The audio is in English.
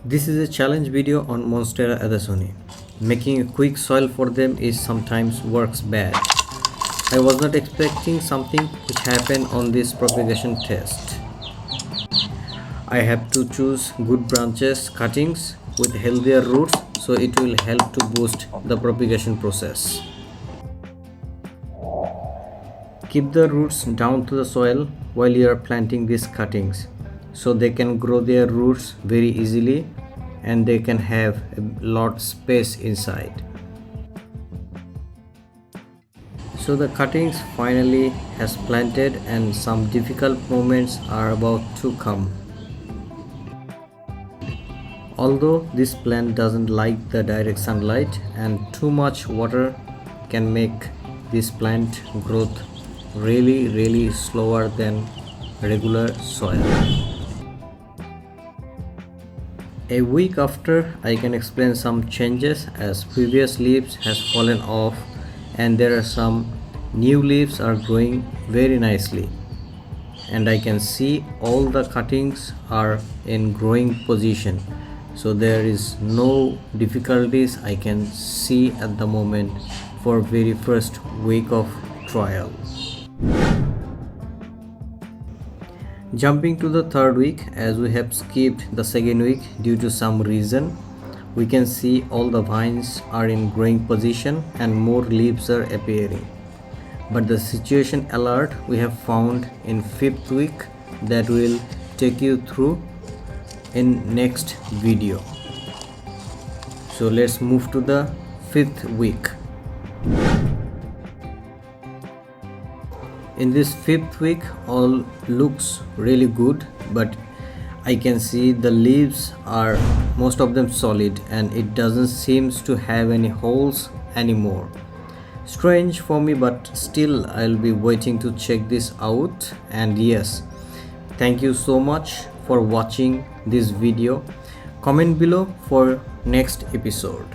This is a challenge video on Monsteraadansonii. Making a quick soil for them is sometimes works bad. I was not expecting something which happened on this propagation test. I have to choose good branches cuttings with healthier roots, so it will help to boost the propagation process. Keep the roots down to the soil while you are planting these cuttings, so they can grow their roots very easily and they can have a lot space inside. So the cuttings finally has planted and some difficult moments are about to come. Although this plant doesn't like the direct sunlight and too much water can make this plant growth really slower than regular soil. A week after, I can explain some changes as previous leaves has fallen off and there are some new leaves are growing very nicely, and I can see all the cuttings are in growing position, so there is no difficulties I can see at the moment for very first week of trial. Jumping to the third week, as we have skipped the second week due to some reason, we can see all the vines are in growing position and more leaves are appearing. But the situation alert we have found in fifth week that will take you through in next video. So let's move to the fifth week. In this fifth week, all looks really good, but I can see the leaves are most of them solid and it doesn't seem to have any holes anymore. Strange for me, but still I'll be waiting to check this out. And yes, thank you so much for watching this video. Comment below for next episode.